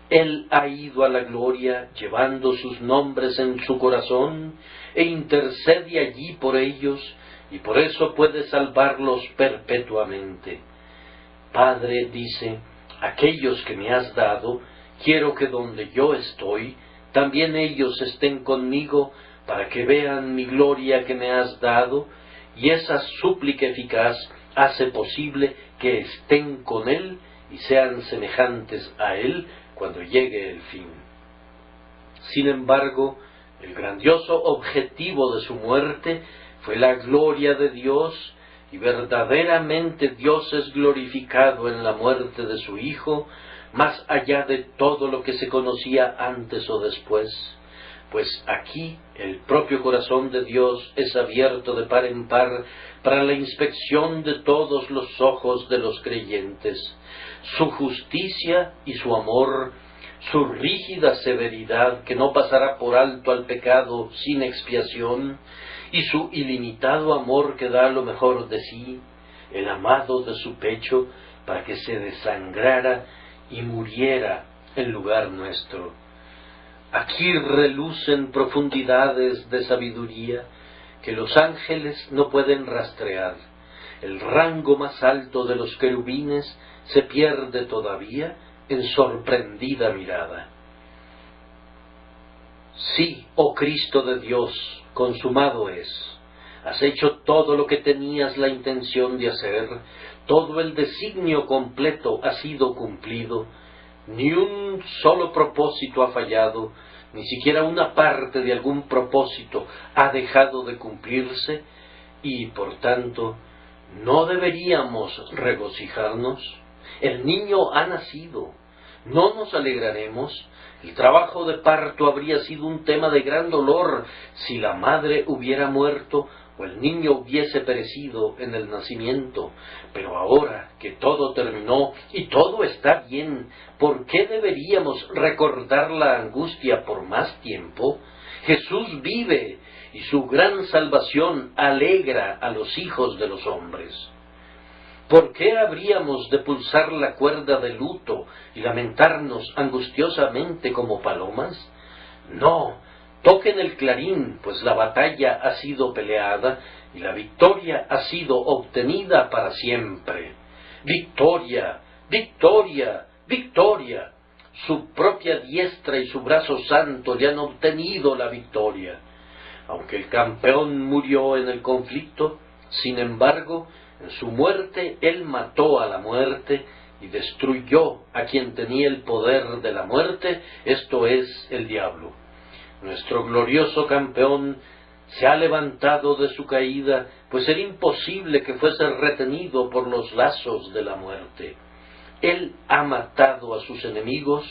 [SPEAKER 1] Él ha ido a la gloria llevando sus nombres en su corazón e intercede allí por ellos, y por eso puede salvarlos perpetuamente. Padre, dice, aquellos que me has dado, quiero que donde yo estoy, también ellos estén conmigo, para que vean mi gloria que me has dado, y esa súplica eficaz hace posible que estén con Él y sean semejantes a Él cuando llegue el fin. Sin embargo, el grandioso objetivo de su muerte fue la gloria de Dios, y verdaderamente Dios es glorificado en la muerte de su Hijo, más allá de todo lo que se conocía antes o después, pues aquí el propio corazón de Dios es abierto de par en par para la inspección de todos los ojos de los creyentes. Su justicia y su amor, su rígida severidad que no pasará por alto al pecado sin expiación, y su ilimitado amor que da lo mejor de sí, el amado de su pecho, para que se desangrara y muriera en lugar nuestro. Aquí relucen profundidades de sabiduría que los ángeles no pueden rastrear. El rango más alto de los querubines se pierde todavía en sorprendida mirada. Sí, oh Cristo de Dios, consumado es. Has hecho todo lo que tenías la intención de hacer, todo el designio completo ha sido cumplido, ni un solo propósito ha fallado, ni siquiera una parte de algún propósito ha dejado de cumplirse, y por tanto, ¿no deberíamos regocijarnos? El niño ha nacido, ¿No nos alegraremos? El trabajo de parto habría sido un tema de gran dolor si la madre hubiera muerto o el niño hubiese perecido en el nacimiento. Pero ahora que todo terminó y todo está bien, ¿por qué deberíamos recordar la angustia por más tiempo? Jesús vive y su gran salvación alegra a los hijos de los hombres. ¿Por qué habríamos de pulsar la cuerda de luto y lamentarnos angustiosamente como palomas? No, toquen el clarín, pues la batalla ha sido peleada y la victoria ha sido obtenida para siempre. ¡Victoria! ¡Victoria! ¡Victoria! Su propia diestra y su brazo santo le han obtenido la victoria. Aunque el campeón murió en el conflicto, sin embargo, en su muerte él mató a la muerte y destruyó a quien tenía el poder de la muerte, esto es, el diablo. Nuestro glorioso campeón se ha levantado de su caída, pues era imposible que fuese retenido por los lazos de la muerte. Él ha matado a sus enemigos,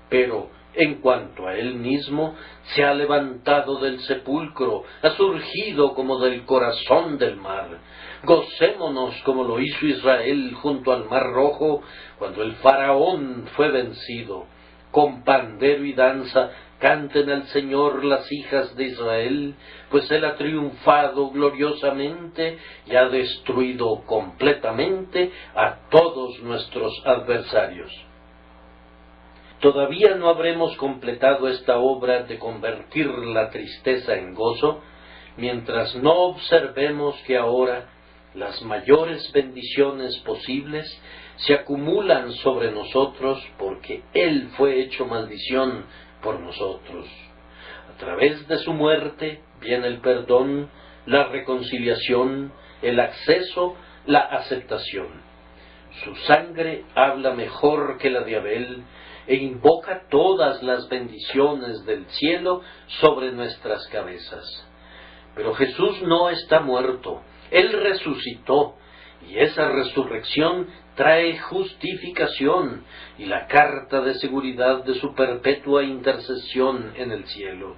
[SPEAKER 1] pero en cuanto a él mismo, se ha levantado del sepulcro, ha surgido como del corazón del mar. Gocémonos como lo hizo Israel junto al mar rojo, cuando el faraón fue vencido. Con pandero y danza canten al Señor las hijas de Israel, pues Él ha triunfado gloriosamente y ha destruido completamente a todos nuestros adversarios. Todavía no habremos completado esta obra de convertir la tristeza en gozo, mientras no observemos que ahora las mayores bendiciones posibles se acumulan sobre nosotros porque Él fue hecho maldición por nosotros. A través de su muerte viene el perdón, la reconciliación, el acceso, la aceptación. Su sangre habla mejor que la de Abel e invoca todas las bendiciones del cielo sobre nuestras cabezas. Pero Jesús no está muerto, Él resucitó, y esa resurrección trae justificación y la carta de seguridad de su perpetua intercesión en el cielo.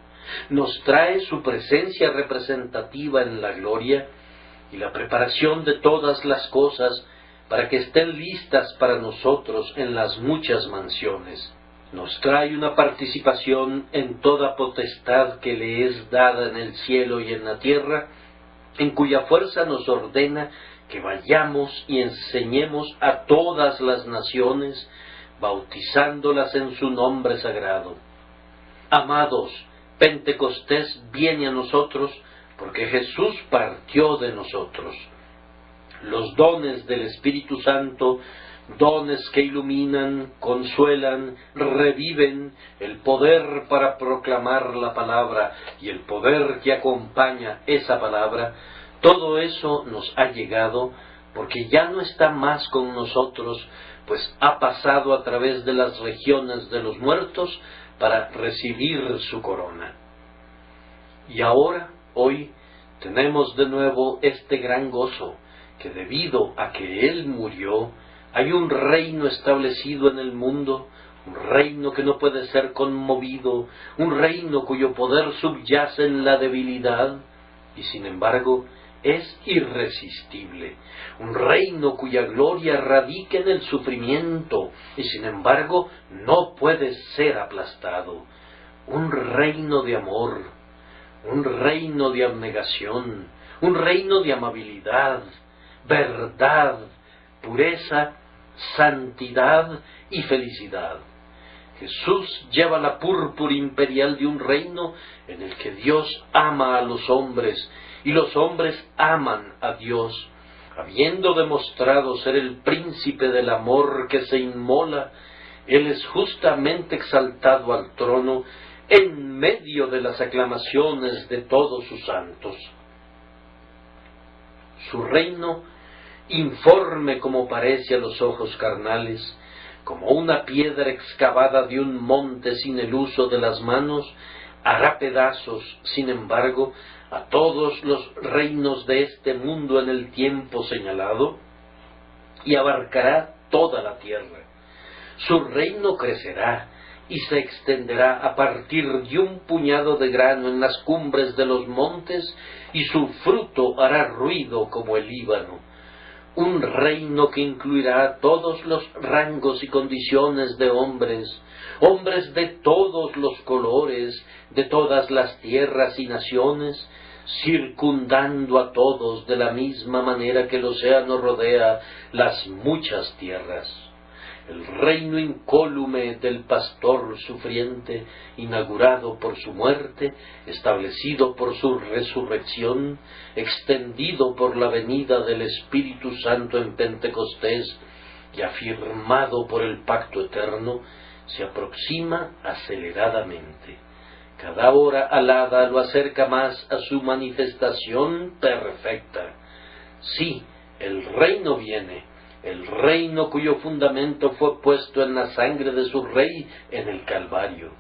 [SPEAKER 1] Nos trae su presencia representativa en la gloria y la preparación de todas las cosas para que estén listas para nosotros en las muchas mansiones. Nos trae una participación en toda potestad que le es dada en el cielo y en la tierra, en cuya fuerza nos ordena que vayamos y enseñemos a todas las naciones, bautizándolas en su nombre sagrado. Amados, Pentecostés viene a nosotros porque Jesús partió de nosotros. Los dones del Espíritu Santo, dones que iluminan, consuelan, reviven, el poder para proclamar la palabra y el poder que acompaña esa palabra, todo eso nos ha llegado porque ya no está más con nosotros, pues ha pasado a través de las regiones de los muertos para recibir su corona. Y ahora, hoy, tenemos de nuevo este gran gozo, que debido a que Él murió, hay un reino establecido en el mundo, un reino que no puede ser conmovido, un reino cuyo poder subyace en la debilidad, y sin embargo es irresistible, un reino cuya gloria radica en el sufrimiento, y sin embargo no puede ser aplastado, un reino de amor, un reino de abnegación, un reino de amabilidad, verdad, pureza, santidad y felicidad. Jesús lleva la púrpura imperial de un reino en el que Dios ama a los hombres y los hombres aman a Dios. Habiendo demostrado ser el príncipe del amor que se inmola, Él es justamente exaltado al trono en medio de las aclamaciones de todos sus santos. Su reino, informe como parece a los ojos carnales, como una piedra excavada de un monte sin el uso de las manos, hará pedazos, sin embargo, a todos los reinos de este mundo en el tiempo señalado, y abarcará toda la tierra. Su reino crecerá y se extenderá a partir de un puñado de grano en las cumbres de los montes, y su fruto hará ruido como el Líbano. Un reino que incluirá todos los rangos y condiciones de hombres, hombres de todos los colores, de todas las tierras y naciones, circundando a todos de la misma manera que el océano rodea las muchas tierras. El reino incólume del pastor sufriente, inaugurado por su muerte, establecido por su resurrección, extendido por la venida del Espíritu Santo en Pentecostés y afirmado por el pacto eterno, se aproxima aceleradamente. Cada hora alada lo acerca más a su manifestación perfecta. Sí, el reino viene, el reino cuyo fundamento fue puesto en la sangre de su Rey en el Calvario.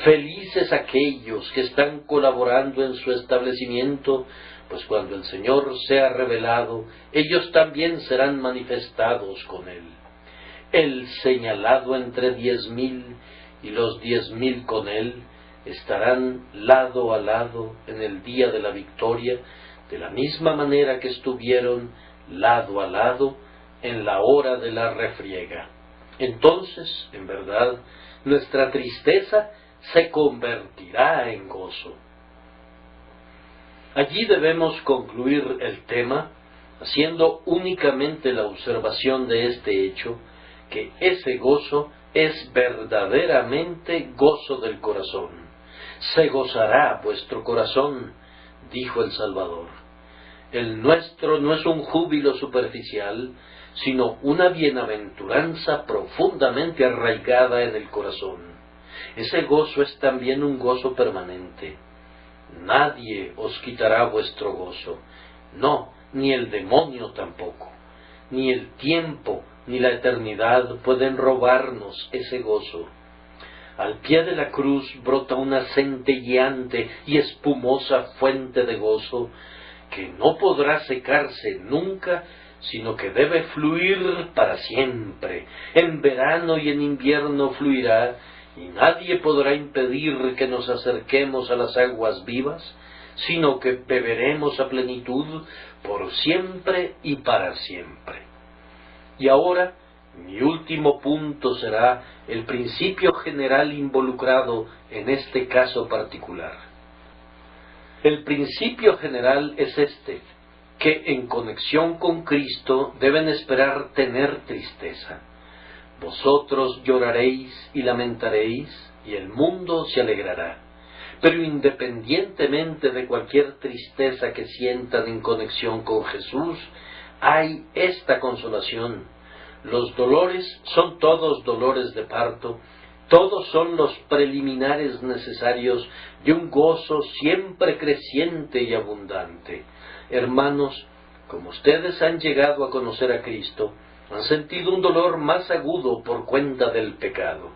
[SPEAKER 1] Felices aquellos que están colaborando en su establecimiento, pues cuando el Señor sea revelado, ellos también serán manifestados con él. El señalado entre 10,000 y los 10,000 con él estarán lado a lado en el día de la victoria, de la misma manera que estuvieron lado a lado en la hora de la refriega. Entonces, en verdad, nuestra tristeza se convertirá en gozo. Allí debemos concluir el tema, haciendo únicamente la observación de este hecho, que ese gozo es verdaderamente gozo del corazón. Se gozará vuestro corazón, dijo el Salvador. El nuestro no es un júbilo superficial, sino una bienaventuranza profundamente arraigada en el corazón. Ese gozo es también un gozo permanente. Nadie os quitará vuestro gozo, no, ni el demonio tampoco, ni el tiempo, ni la eternidad pueden robarnos ese gozo. Al pie de la cruz brota una centelleante y espumosa fuente de gozo que no podrá secarse nunca, sino que debe fluir para siempre. En verano y en invierno fluirá, y nadie podrá impedir que nos acerquemos a las aguas vivas, sino que beberemos a plenitud por siempre y para siempre. Y ahora, mi último punto será el principio general involucrado en este caso particular. El principio general es este, que en conexión con Cristo deben esperar tener tristeza. Vosotros lloraréis y lamentaréis, y el mundo se alegrará. Pero independientemente de cualquier tristeza que sientan en conexión con Jesús, hay esta consolación. Los dolores son todos dolores de parto, todos son los preliminares necesarios de un gozo siempre creciente y abundante. Hermanos, como ustedes han llegado a conocer a Cristo, han sentido un dolor más agudo por cuenta del pecado.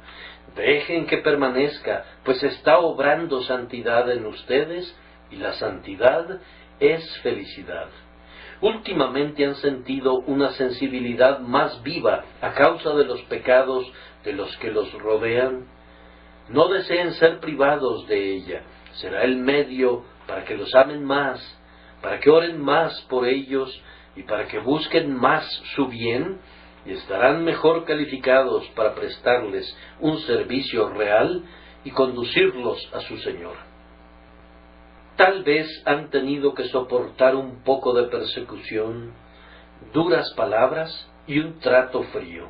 [SPEAKER 1] Dejen que permanezca, pues está obrando santidad en ustedes, y la santidad es felicidad. Últimamente han sentido una sensibilidad más viva a causa de los pecados de los que los rodean. No deseen ser privados de ella. Será el medio para que los amen más, para que oren más por ellos y para que busquen más su bien, y estarán mejor calificados para prestarles un servicio real y conducirlos a su Señor. Tal vez han tenido que soportar un poco de persecución, duras palabras y un trato frío.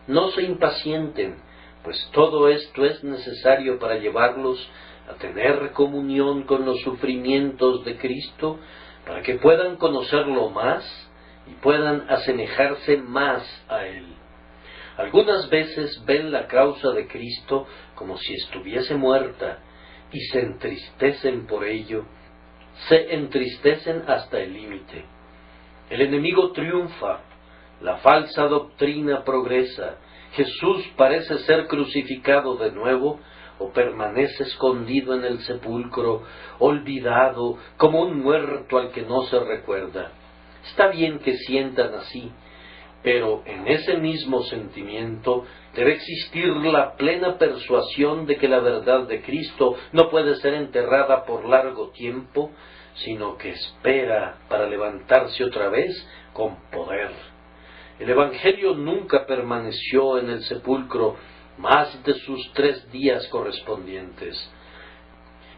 [SPEAKER 1] No se impacienten, pues todo esto es necesario para llevarlos a tener comunión con los sufrimientos de Cristo, para que puedan conocerlo más y puedan asemejarse más a Él. Algunas veces ven la causa de Cristo como si estuviese muerta y se entristecen por ello, se entristecen hasta el límite. El enemigo triunfa, la falsa doctrina progresa, Jesús parece ser crucificado de nuevo, o permanece escondido en el sepulcro, olvidado, como un muerto al que no se recuerda. Está bien que sientan así, pero en ese mismo sentimiento Debe existir la plena persuasión de que la verdad de Cristo no puede ser enterrada por largo tiempo, sino que espera para levantarse otra vez con poder. El Evangelio nunca permaneció en el sepulcro más de sus 3 días correspondientes.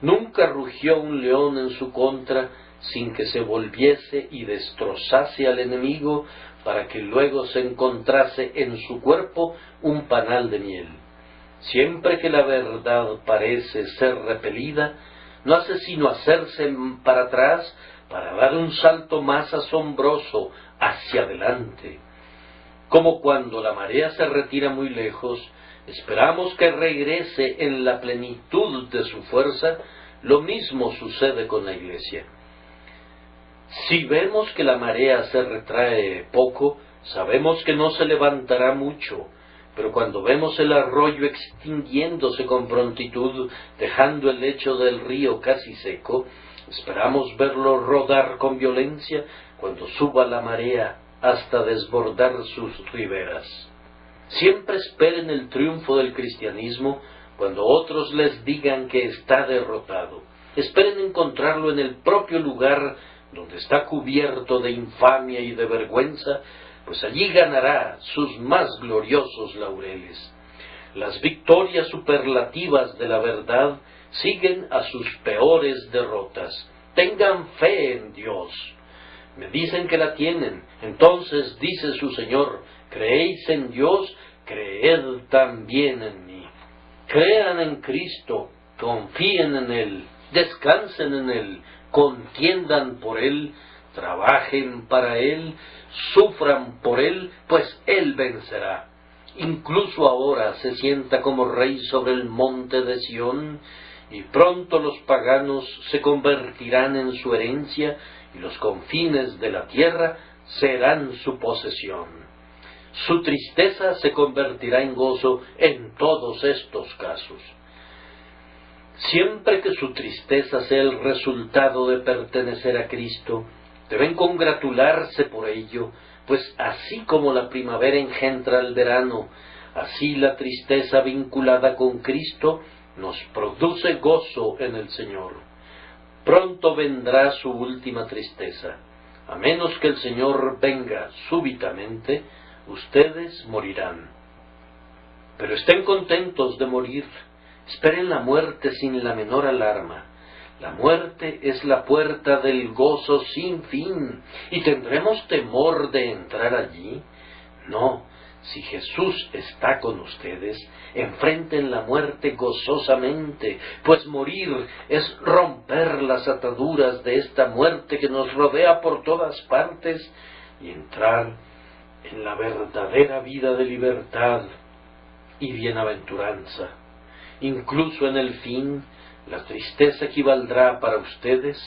[SPEAKER 1] Nunca rugió un león en su contra sin que se volviese y destrozase al enemigo para que luego se encontrase en su cuerpo un panal de miel. Siempre que la verdad parece ser repelida, no hace sino hacerse para atrás para dar un salto más asombroso hacia adelante. Como cuando la marea se retira muy lejos, esperamos que regrese en la plenitud de su fuerza, lo mismo sucede con la Iglesia. Si vemos que la marea se retrae poco, sabemos que no se levantará mucho, pero cuando vemos el arroyo extinguiéndose con prontitud, dejando el lecho del río casi seco, esperamos verlo rodar con violencia cuando suba la marea hasta desbordar sus riberas. Siempre esperen el triunfo del cristianismo cuando otros les digan que está derrotado. Esperen encontrarlo en el propio lugar donde está cubierto de infamia y de vergüenza, pues allí ganará sus más gloriosos laureles. Las victorias superlativas de la verdad siguen a sus peores derrotas. Tengan fe en Dios. Me dicen que la tienen, entonces dice su Señor: ¿creéis en Dios? Creed también en mí. Crean en Cristo, confíen en Él, descansen en Él, contiendan por Él, trabajen para Él, sufran por Él, pues Él vencerá. Incluso ahora se sienta como Rey sobre el monte de Sión, y pronto los paganos se convertirán en su herencia, y los confines de la tierra serán su posesión. Su tristeza se convertirá en gozo en todos estos casos. Siempre que su tristeza sea el resultado de pertenecer a Cristo, deben congratularse por ello, pues así como la primavera engendra el verano, así la tristeza vinculada con Cristo nos produce gozo en el Señor. Pronto vendrá su última tristeza. A menos que el Señor venga súbitamente, ustedes morirán. Pero estén contentos de morir. Esperen la muerte sin la menor alarma. La muerte es la puerta del gozo sin fin. ¿Y tendremos temor de entrar allí? No. Si Jesús está con ustedes, enfrenten la muerte gozosamente, pues morir es romper las ataduras de esta muerte que nos rodea por todas partes y entrar en la verdadera vida de libertad y bienaventuranza. Incluso en el fin, la tristeza equivaldrá para ustedes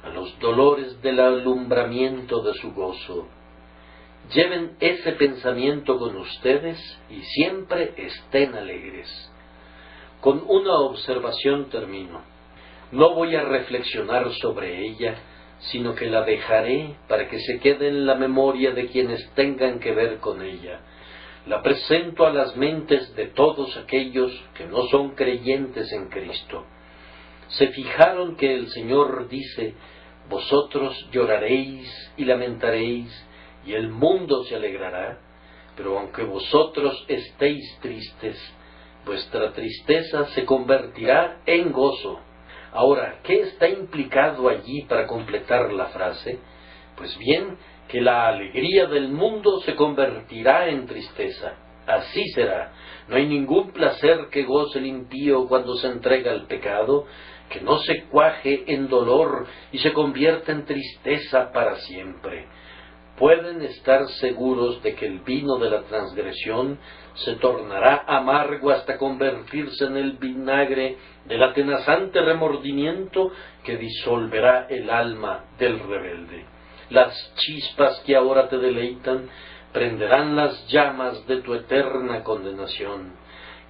[SPEAKER 1] a los dolores del alumbramiento de su gozo. Lleven ese pensamiento con ustedes y siempre estén alegres. Con una observación termino. No voy a reflexionar sobre ella, sino que la dejaré para que se quede en la memoria de quienes tengan que ver con ella. La presento a las mentes de todos aquellos que no son creyentes en Cristo. ¿Se fijaron que el Señor dice: vosotros lloraréis y lamentaréis, y el mundo se alegrará? Pero aunque vosotros estéis tristes, vuestra tristeza se convertirá en gozo. Ahora, ¿qué está implicado allí para completar la frase? Pues bien, que la alegría del mundo se convertirá en tristeza. Así será. No hay ningún placer que goce el impío cuando se entrega al pecado, que no se cuaje en dolor y se convierta en tristeza para siempre. Pueden estar seguros de que el vino de la transgresión se tornará amargo hasta convertirse en el vinagre del atenazante remordimiento que disolverá el alma del rebelde. Las chispas que ahora te deleitan prenderán las llamas de tu eterna condenación.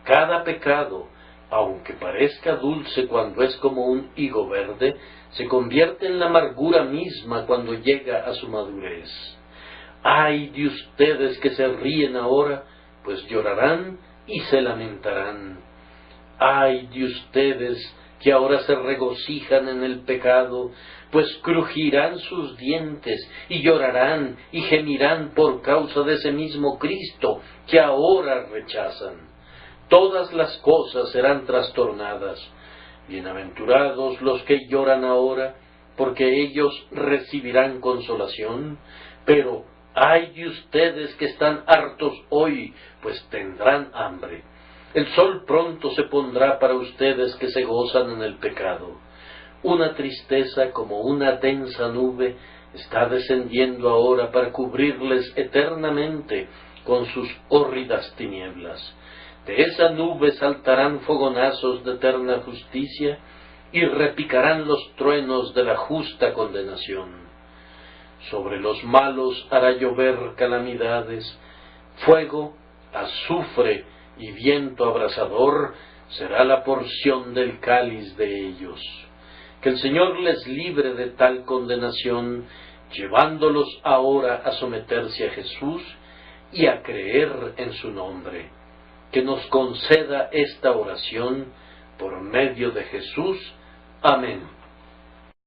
[SPEAKER 1] Cada pecado, aunque parezca dulce cuando es como un higo verde, se convierte en la amargura misma cuando llega a su madurez. ¡Ay de ustedes que se ríen ahora, pues llorarán y se lamentarán. ¡Ay de ustedes que ahora se regocijan en el pecado! Pues crujirán sus dientes y llorarán y gemirán por causa de ese mismo Cristo que ahora rechazan. Todas las cosas serán trastornadas. Bienaventurados los que lloran ahora, porque ellos recibirán consolación. Pero ay de ustedes que están hartos hoy, pues tendrán hambre. El sol pronto se pondrá para ustedes que se gozan en el pecado. Una tristeza como una densa nube está descendiendo ahora para cubrirles eternamente con sus hórridas tinieblas. De esa nube saltarán fogonazos de eterna justicia y repicarán los truenos de la justa condenación. Sobre los malos hará llover calamidades, fuego, azufre y viento abrasador será la porción del cáliz de ellos. Que el Señor les libre de tal condenación, llevándolos ahora a someterse a Jesús y a creer en su nombre. Que nos conceda esta oración por medio de Jesús. Amén.